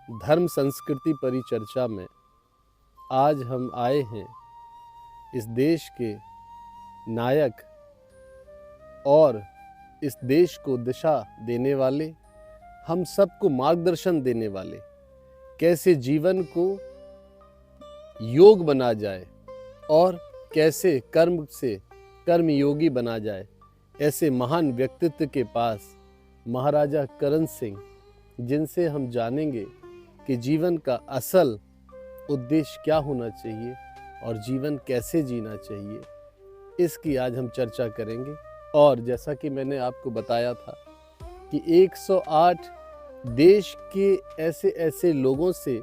धर्म संस्कृति परिचर्चा में आज हम आए हैं इस देश के नायक और इस देश को दिशा देने वाले, हम सबको मार्गदर्शन देने वाले, कैसे जीवन को योग बना जाए और कैसे कर्म से कर्मयोगी बना जाए, ऐसे महान व्यक्तित्व के पास महाराजा करण सिंह, जिनसे हम जानेंगे कि जीवन का असल उद्देश्य क्या होना चाहिए और जीवन कैसे जीना चाहिए, इसकी आज हम चर्चा करेंगे। और जैसा कि मैंने आपको बताया था कि 108 देश के ऐसे ऐसे लोगों से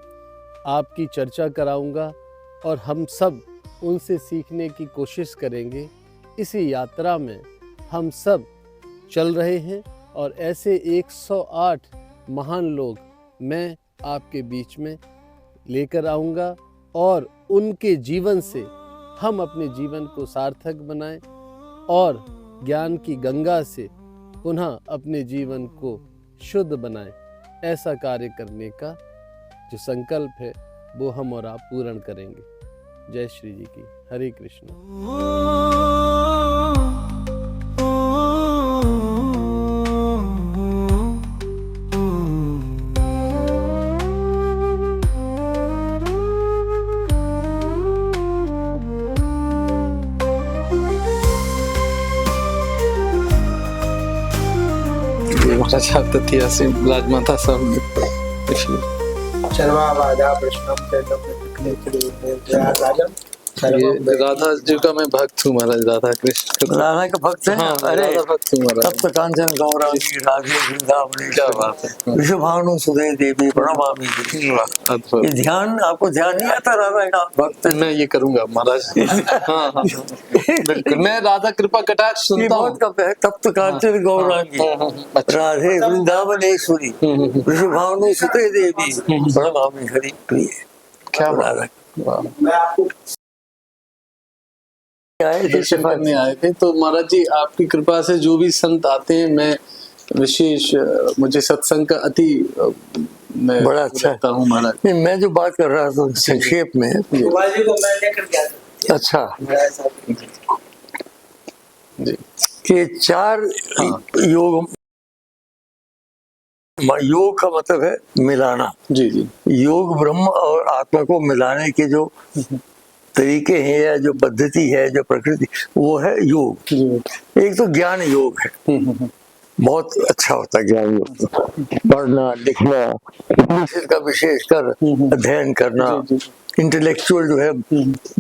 आपकी चर्चा कराऊंगा और हम सब उनसे सीखने की कोशिश करेंगे। इसी यात्रा में हम सब चल रहे हैं और ऐसे 108 महान लोग मैं आपके बीच में लेकर आऊँगा और उनके जीवन से हम अपने जीवन को सार्थक बनाएं और ज्ञान की गंगा से पुनः अपने जीवन को शुद्ध बनाएं। ऐसा कार्य करने का जो संकल्प है वो हम और आप पूर्ण करेंगे। जय श्री जी की। हरे कृष्ण। विराजमान था सब। ये राधा जी का मैं भक्त हूँ महाराज, राधा कृष्ण राधा का भक्त है। हाँ, अरे राधा भक्त हूँ महाराज। तप्त कांचन गौरांगी राधे वृंदावनेश्वरी, क्या बात है। विश्वभानु सुदे देवी प्रणमामि। अद्भुत। ये ध्यान आपको ध्यान नहीं आता राधा का भक्त? मैं ये करूंगा महाराज। हाँ हाँ बिल्कुल, मैं राधा कृपा कटाक्ष सुनता हूँ। तप्त कांचन गौरांगी राधे वृंदावनेश्वरी, विश्वभानु सुदे देवी प्रणमामि हरि प्रिय। क्या राधा दर्शन करने आए थे। तो महाराज जी आपकी कृपा से जो भी संत आते हैं, मैं विशेष मुझे सत्संग का अति मैं बड़ा अच्छा लगता हूँ महाराज। नहीं, मैं जो बात कर रहा था संक्षेप में। अच्छा जी कि 4 योग, योग का मतलब है मिलाना। जी जी। योग ब्रह्म और आत्मा को मिलाने के जो तरीके हैं या जो पद्धति है, जो प्रकृति, वो है योग। एक तो ज्ञान योग है, बहुत अच्छा होता है ज्ञान योग। पढ़ना लिखना, का विशेषकर अध्ययन करना, इंटेलेक्चुअल जो है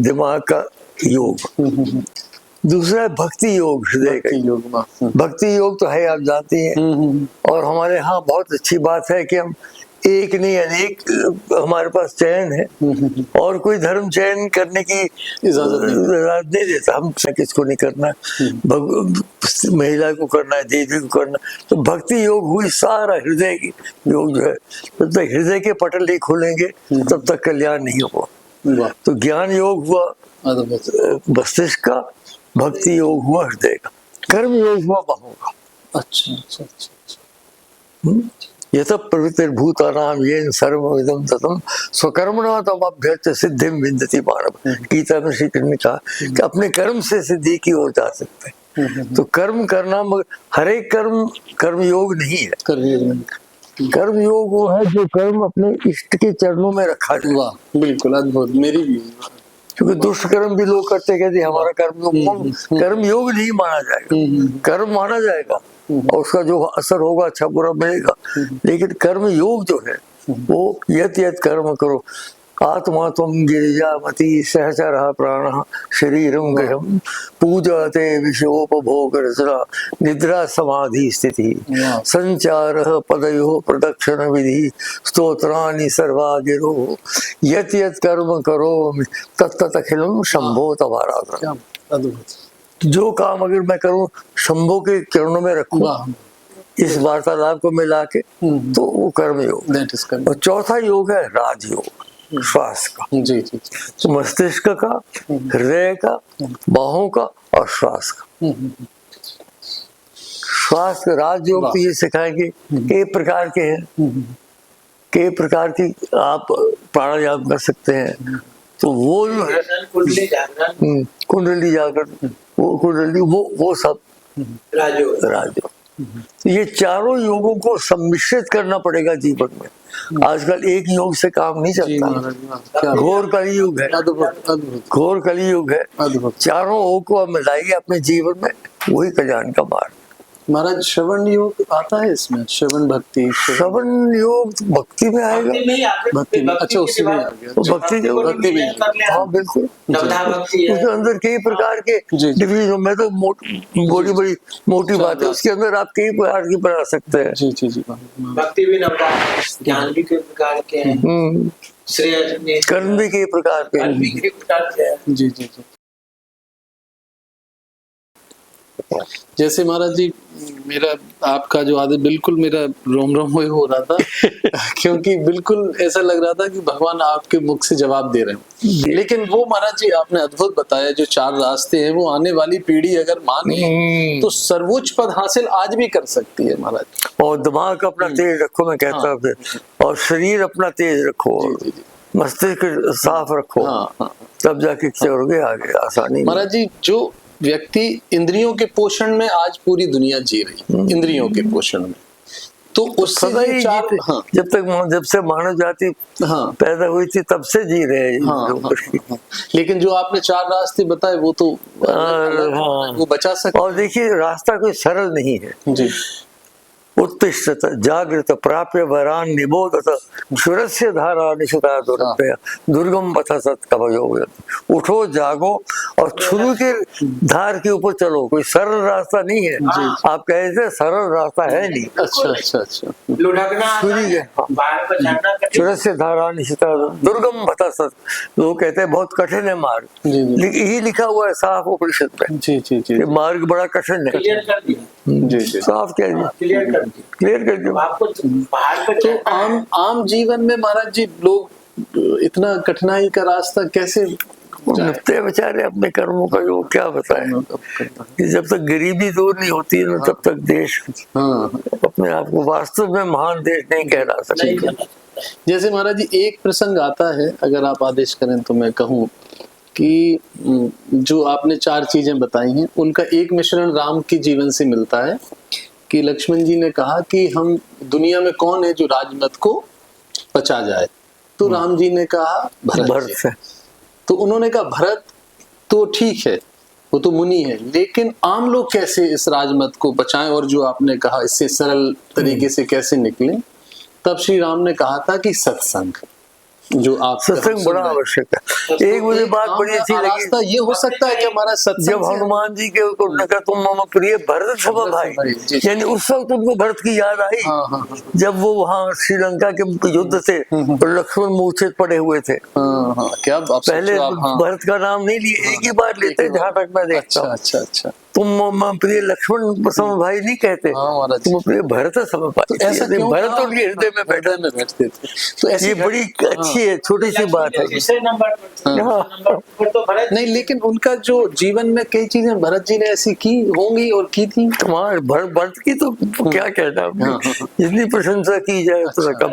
दिमाग का योग। दूसरा है भक्ति योग, हृदय का योग। भक्ति योग तो है, आप जानते हैं। और हमारे यहाँ बहुत अच्छी बात है कि हम एक नहीं अनेक, हमारे पास चयन है और कोई धर्म चयन करने की इजाजत नहीं देता। हम किसको नहीं करना, महिला को करना है, देवी को करना। तो भक्ति योग हुई सारा हृदय की योग जो है। जब तक हृदय के पटल नहीं खोलेंगे तब तक कल्याण नहीं होगा। तो ज्ञान योग हुआ मस्तिष्क का, भक्ति योग हुआ हृदय का, कर्म योग हुआ बाहों का। अच्छा अच्छा अच्छा। ये सब प्रवृत्तिर्भूतानां येन सर्वमिदं ततं स्वकर्मणा तम अभ्यर्च्य सिद्धिं विन्दति मानव। गीता में श्री कृष्ण ने कहा कि अपने कर्म से सिद्धि की ओर जा सकते हैं। तो कर्म करना, मगर हर एक कर्म योग नहीं है। कर्म योग वो है जो कर्म अपने इष्ट के चरणों में रखा जाए। वाह बिल्कुल अद्भुत। मेरी भी, क्योंकि दुष्ट कर्म भी लोग करते कहते हमारा कर्म योग नहीं माना जाएगा। कर्म माना जाएगा और उसका जो असर होगा अच्छा बुरा मिलेगा, लेकिन कर्म योग जो है वो यत यत कर्म करो। आत्मा तुम गिरिजामति सहचरः प्राणः शरीरं गृहं पूजाते विषयोपभोग रचना निद्रा समाधि स्थिति संचारः पदयोः प्रदक्षिण विधि स्तोत्राणि सर्वा गिरो यत यत कर्म करोमि तत्तत् अखिलं शंभो तवाराधना। जो काम अगर मैं करूं शंभो के चरणों में रखूं, इस वार्तालाप को मिला के, तो वो कर्म योग। और चौथा योग है राजयोग, श्वास का। जी जी। तो मस्तिष्क का, हृदय का, बाहों का और श्वास का। श्वास का राजयोग तो ये सिखाएंगे एक प्रकार के हैं कई प्रकार की आप प्राणायाम कर सकते हैं। तो वो जो है कुंडली जागरण, कुंडली जागरण, वो कुंडली वो सब राजयोग। ये चारों योगों को सम्मिश्रित करना पड़ेगा जीवन में। आजकल एक योग से काम नहीं जी चलता। महाराज वाह, क्या घोर कलयुग है, अद्भुत अद्भुत घोर कलयुग है। अद्भुत। चारों ओर को आप मिलाइए अपने जीवन में, वही कल्याण का मार्ग। महाराज श्रवण योग आता है इसमें, श्रवण भक्ति श्रवण योग भक्ति में आएगा। भक्ति में ही आते हैं। भक्ति में, अच्छा उससे भी आ गया। तो भक्ति जो भक्ति में हाँ बिल्कुल, नवधा भक्ति है। उसके अंदर कई प्रकार के जी। डिवीजन में तो बड़ी बड़ी मोटी बात है, उसके अंदर आप कई प्रकार की बना सकते हैं। जी जी जी महाराज। भक्ति भी नवधा, ज्ञान भी कई प्रकार के हैं, श्रेय कर्म भी कई प्रकार के कर्म भी कई प्रकार के हैं। जी जी जी। जैसे महाराज जी मेरा आपका जो आदत बिल्कुल मेरा रोम रोम हो रहा था क्योंकि बिल्कुल ऐसा लग रहा था कि भगवान आपके मुख से जवाब दे रहे हैं। लेकिन वो महाराज जी आपने अद्भुत बताया, जो 4 रास्ते हैं वो आने वाली पीढ़ी अगर माने तो सर्वोच्च पद हासिल आज भी कर सकती है महाराज। और दिमाग अपना तेज रखो, मैं कहता हूँ, और शरीर अपना तेज रखो, जी, जी। मस्तिष्क साफ रखो, हाँ। तब जाके चलोगे आगे आसानी। महाराज जी जो व्यक्ति इंद्रियों के पोषण में आज पूरी दुनिया जी रही, इंद्रियों के पोषण में, तो उससे ये 4 हाँ जब से मानव जाति हाँ पैदा हुई थी तब से जी रहे हैं हाँ। लेकिन जो आपने 4 रास्ते बताए वो तो हाँ। वो बचा सकते। और देखिए रास्ता कोई सरल नहीं है। जी उत्तिष्ठत जागृत प्राप्य वरान निबोधत क्षुरस्य धारा निशिता दुरत्य दुर्गम पथ सत कवयो। उठो जागो और क्षुरु के धार के ऊपर चलो, कोई सरल रास्ता नहीं है। आप कहे थे सरल रास्ता है नहीं। अच्छा लुढ़कना बाहर पर जाना कठिन। क्षुरस्य धारा निशिता दुर्गम पथ सत, लोग कहते हैं बहुत कठिन है मार्ग, यही लिखा हुआ है साफ उपनिषद में। जी जी जी ये मार्ग बड़ा कठिन है। क्लियर कर दिया, जी जी साफ कह दिया, क्लियर कर दिया। आपको बाहर पर तो आम जीवन में महाराज जी लोग इतना कठिनाई का रास्ता कैसे निपटे बेचारे अपने कर्मों का, जो क्या बताएं कि जब तक गरीबी दूर नहीं होती है तब तक देश अपने आप को वास्तव में महान देश नहीं कहला सकता। जैसे महाराज जी एक प्रसंग आता है, अगर आप आदेश करें तो मैं कहूँ कि जो आपने 4 चीजें बताई हैं उनका एक मिश्रण राम के जीवन से मिलता है कि लक्ष्मण जी ने कहा कि हम दुनिया में कौन है जो राजमत को पचा जाए, तो राम जी ने कहा भरत से। तो उन्होंने कहा भरत तो ठीक है, वो तो मुनि है, लेकिन आम लोग कैसे इस राजमत को बचाएं और जो आपने कहा इससे सरल तरीके से कैसे निकलें। तब श्री राम ने कहा था कि सत्संग, जो आप सत्संग बड़ा आवश्यक है। एक मुझे बात बड़ी अच्छी लगी, रास्ता ये हो सकता है कि हमारा सत्संग जब हनुमान जी के उन्होंने कहा तुम मम प्रिय भरत सम भाई, यानी उस वक्त उनको भरत की याद आई। जब वो वहाँ श्रीलंका के युद्ध थे और लक्ष्मण मूर्छित पड़े हुए थे। क्या पहले भरत का नाम नहीं लिए, एक ही बार लेते जहाँ तक मैं देखता हूँ। अच्छा तुम मम प्रिय लक्ष्मण सम भाई नहीं कहते, तुम प्रिय भरत सम भाई। ऐसा क्यों? भरत उनके हृदय में बैठते थे। तो ये बड़ी अच्छी है, छोटी सी बात है। नंबर तो भरत नहीं, लेकिन उनका जो जीवन में कई चीजें भरत जी ने ऐसी की होंगी और की थी। तुम्हारे भरत की तो क्या कहना, जितनी प्रशंसा की जाए उतना कम,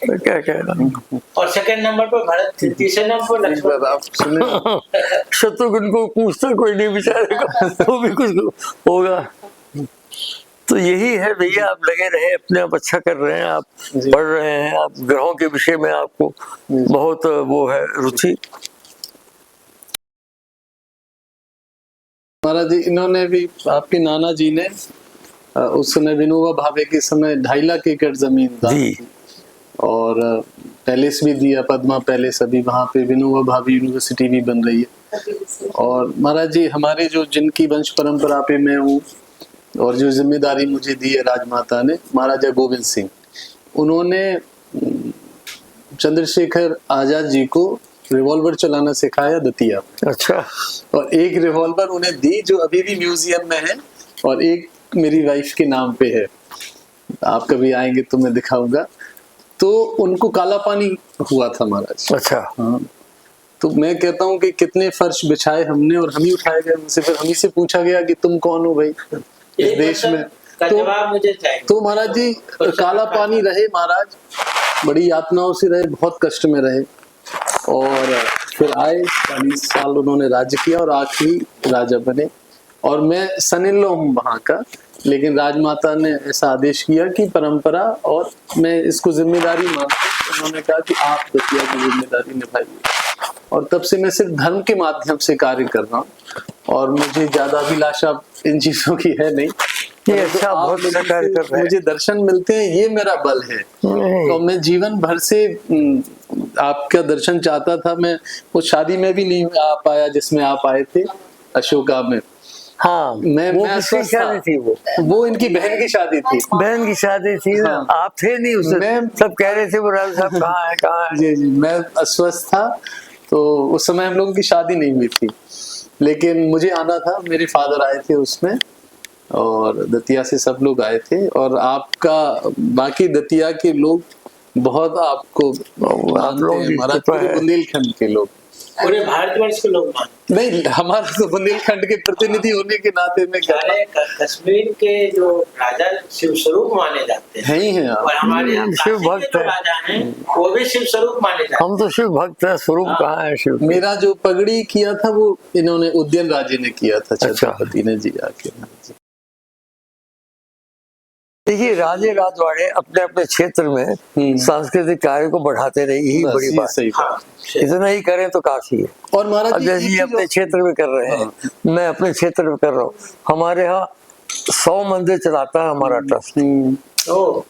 क्या कहना। और सेकंड नंबर पर भरत, तीसरे नंबर पर लक्ष्मण। शत्रुघ्न को पूछता कोई नहीं बेचारे, तो भी कुछ होगा। तो यही है भैया, आप लगे रहे, अपने आप अच्छा कर रहे हैं, आप पढ़ रहे हैं, आप ग्रहों के विषय में आपको बहुत वो है रुचि। महाराज जी इन्होंने भी, आपके नाना जी ने उस समय विनोबा भावे के समय 2.5 लाख एकड़ जमीन दी और पैलेस भी दिया, पद्मा पैलेस, अभी वहाँ पे विनोबा भावे यूनिवर्सिटी भी बन रही है। और महाराज जी हमारे जो जिनकी वंश परंपरा पे मैं हूँ और जो जिम्मेदारी मुझे दी है राजमाता ने, महाराजा गोविंद सिंह, उन्होंने चंद्रशेखर आजाद जी को रिवॉल्वर चलाना सिखाया दतिया। अच्छा। और एक रिवॉल्वर उन्हें दी जो अभी भी म्यूजियम में है और एक मेरी वाइफ के नाम पे है, आप कभी आएंगे तो मैं दिखाऊंगा। तो उनको काला पानी हुआ था महाराज। अच्छा। हाँ, तो मैं कहता हूँ कि कितने फर्श बिछाए हमने और हम ही उठाए गए उनसे, फिर हम ही से पूछा गया कि तुम कौन हो भाई इस देश में। का जवाब मुझे चाहिए। तो महाराज जी काला पानी रहे महाराज, बड़ी यातनाओं से रहे, बहुत कष्ट में रहे, और फिर आए 40 साल उन्होंने राज्य किया और आखिरी राजा बने। और मैं सन इन लॉ हूँ वहाँ का, लेकिन राजमाता ने ऐसा आदेश किया कि परंपरा, और मैं इसको जिम्मेदारी मानता हूँ, उन्होंने कहा कि आप दतिया की जिम्मेदारी निभाइए। और तब से मैं सिर्फ धर्म के माध्यम से कार्य कर रहा हूँ, और मुझे ज्यादा अभिलाषा इन चीजों की है नहीं। ये अच्छा, बहुत अच्छा कार्य कर रहे हैं। मुझे दर्शन मिलते हैं, ये मेरा बल है। तो मैं जीवन भर से आपका दर्शन चाहता था। मैं उस शादी में भी नहीं आ पाया जिसमें आप आए थे, अशोका में। हाँ, मैं किसकी शादी थी? वो इनकी बहन की शादी थी। बहन की शादी थी ना? हाँ। आप थे नहीं उस दिन, सब कह रहे थे वो राजा साहब कहाँ है कहाँ है। जी जी, मैं अस्वस्थ था, तो उस समय हम लोगों की शादी नहीं हुई थी, लेकिन मुझे आना था। मेरे फादर आए थे उसमें, और दतिया से सब लोग आए थे, और आपका बाकी दतिया के लोग बहुत आपको मानते हैं, हमारा पूरे बुंदेलखंड के लोग, पूरे भारतवर्ष के लोग मानते नहीं, हमारा तो बुंदेलखंड के प्रतिनिधि होने के नाते में क्या हैं। कश्मीर के जो राजा शिव स्वरूप माने जाते हैं, है ही हैं आप। और हमारे यहाँ शिव काशी के भक्त जो है। राजा हैं वो भी शिव स्वरूप माने जाते हैं। हम तो शिव भक्त हैं, स्वरूप कहाँ है शिव? मेरा जो पगड़ी किया था वो इन्होंने उद्यन राजे ने किया था, अच्छा। छत्रपति ने जी आके। देखिए, राजे राजवाड़े अपने अपने क्षेत्र में सांस्कृतिक कार्य को बढ़ाते रहे, यही बस बड़ी ये बात। सही बात। हाँ, इतना ही करें तो काफी है। और महाराज अब जी, जैसे एक ये चीज अपने और- क्षेत्र में कर रहे हैं, मैं अपने क्षेत्र में कर रहा हूँ। हमारे यहाँ 100 मंदिर चलाता है हमारा ट्रस्ट, तो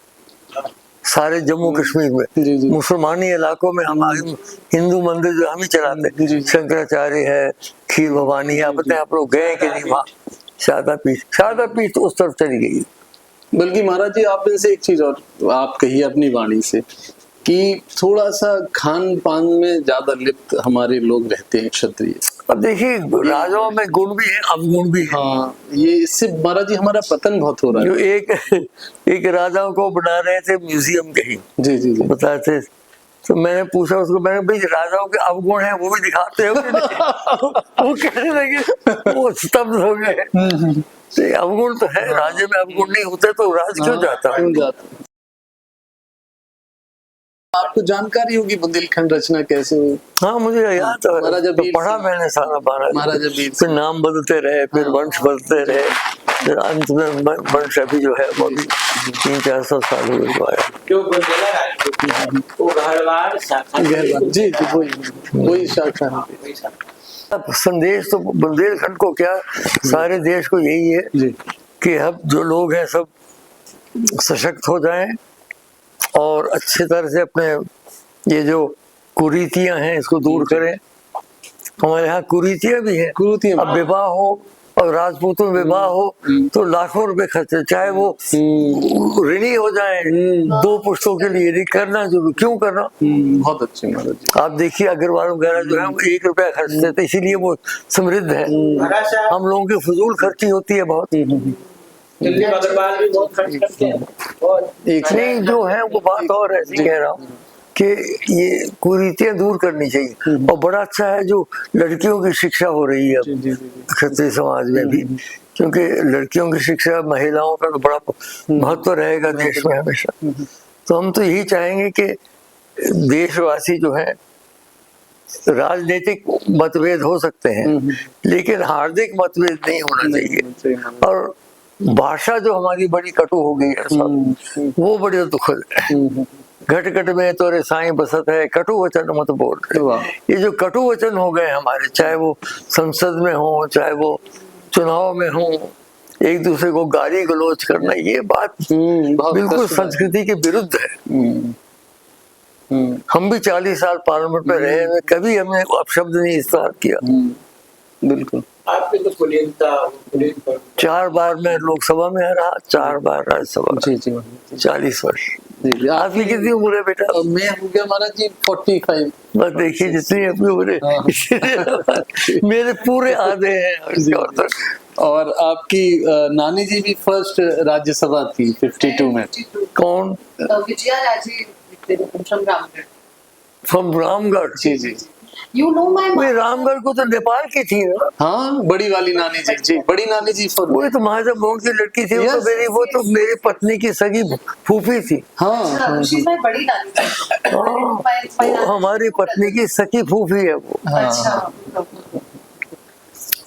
सारे जम्मू कश्मीर जी, में। जी। मुसलमानी इलाकों में हमारे हिंदू मंदिर जो हम ही चलाते जी, जी। हैं, शंकराचार्य है, खीर भवानी है। आप बताएं, आप लोग गए कि नहीं वहाँ? शारदा पीठ तो उस तरफ चली गई। बल्कि महाराज जी, आप इनसे एक चीज और आप कहिए अपनी वाणी से, कि थोड़ा सा खान पान में ज्यादा लिप्त हमारे लोग रहते हैं क्षत्रिय। अब देखिए, राजाओं में गुण भी है, अवगुण भी है। हाँ, ये इससे महाराज जी हमारा पतन बहुत हो रहा जो है। एक राजाओं को बना रहे थे म्यूजियम कहीं, जी जी जी। बताए थे, तो मैंने पूछा उसको, मैंने भाई राजाओं के अवगुण हैं वो भी दिखाते हो कि नहीं? वो कहने लगे, वो स्तब्ध हो गए। तो अवगुण तो है, राजे में अवगुण नहीं होते तो राज क्यों जाता? क्यों जाता? आपको जानकारी होगी बुंदेलखंड रचना कैसे हुई? हाँ, मुझे याद है, महाराजा तो वीर पढ़ा सिंह। मैंने सारा महाराजा वीर फिर नाम बदलते रहे, फिर वंश बदलते रहे, फिर अंत में वंश अभी जो है वो अभी 300-400 साल हुए तो आया। जो बुंदेला राजपूत है, वो घरवार शाखा गहरवाल, जी जी, वही शाखा है। वही शाखा। अब संदेश तो बुंदेलखंड को क्या, सारे देश को यही है जी कि अब जो लोग हैं सब सशक्त हो जाएं और अच्छी तरह से अपने ये जो कुरीतियां हैं इसको दूर करें। हमारे यहाँ कुरीतियां भी हैं। कुरीतियां। अब विवाह हो और राजपूतों में विवाह हो तो लाखों रुपए खर्चे, चाहे वो ऋणी हो जाए 2 पुश्तों के लिए, नहीं करना जरूर, क्यों करना? बहुत अच्छे महाराज जी। आप देखिए, अग्रवाल वगैरह जो है वो 1 रुपया खर्चते थे, इसीलिए वो समृद्ध है। महाराज साहब, हम लोगों की फजूल खर्ची होती है बहुत। दिल्ली में अग्रवाल भी बहुत खर्च करते हैं, और एक नहीं, जो है वो बात और ऐसी कह रहा हूँ कि ये कुरीतियां दूर करनी चाहिए। और बड़ा अच्छा है जो लड़कियों की शिक्षा हो रही है अब क्षत्रिय समाज में भी, क्योंकि लड़कियों की शिक्षा, महिलाओं का तो बड़ा महत्व रहेगा देश में हमेशा। तो हम तो यही चाहेंगे कि देशवासी जो है, राजनीतिक मतभेद हो सकते हैं लेकिन हार्दिक मतभेद नहीं होना चाहिए। और भाषा जो हमारी बड़ी कटु हो गई है सब, वो बड़ी दुखद है। घट घट में तोरे साईं बसत है, कटु वचन मत बोल। ये जो कटु वचन हो गए हमारे, चाहे वो संसद में हो, चाहे वो चुनाव में हो, एक दूसरे को गाली गलौज करना, ये बात बिल्कुल संस्कृति के विरुद्ध है। हम भी 40 साल पार्लियामेंट में रहे हैं, कभी हमने अपशब्द नहीं इस्तेमाल किया। बिल्कुल। आपकी तो कुलीनता 4 बार मैं लोकसभा में रहा, 4 बार राज्यसभा। जी जी 40 वर्ष। जी। आपकी कितनी उम्र है बेटा? मैं हो गया महाराज जी 45। बस देखिए, जितनी अपनी उम्र है मेरे पूरे आधे हैं। और आपकी नानी जी भी फर्स्ट राज्यसभा थी 52 में। कौन? विजया राजे फ्रॉम रामगढ़। फ्रॉम रामगढ़। जी जी। You know my way mom. Ramgarh को तो नेपाल की थी ना, हाँ, बड़ी वाली नानी जी, जी बड़ी नानी जी for वो तो महाराजा मोहन की लड़की थी, Yes. वो तो मेरी पत्नी की सगी फूफी थी। हाँ She's my बड़ी नानी. My वो हमारी पत्नी की सखी फूफी है वो। अच्छा।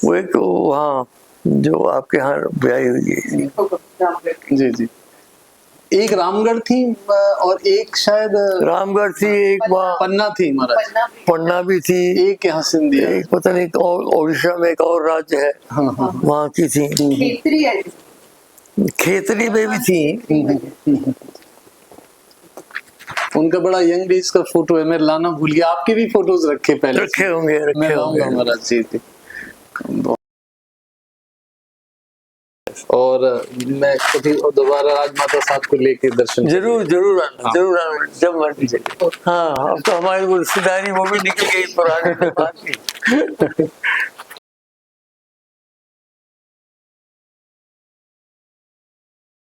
वो एक वहाँ जो आपके यहाँ ब्याही हुई है। जी जी। एक रामगढ़ थी और एक शायद रामगढ़ थी, एक वहाँ पन्ना थी महाराज, पन्ना भी थी, एक यहाँ सिंधिया, एक पता नहीं और उड़ीसा में एक और राज्य है, हाँ हाँ वहाँ की थी। खेतरी है। खेतरी में भी थी। उनका बड़ा यंग एज का फोटो है, मैं लाना भूल गया। आपके भी फोटोज रखे पहले रखे होंगे, मैं रखे लाऊंगा होंगे। महाराज जी थे। और मैं कभी दोबारा राजमाता साहब को लेके दर्शन जरूर जरूर आना, जरूर आना, जब मर्जी चले। हाँ, अब तो हमारी वो रिश्तेदारी वो भी निकल गई पुराने की।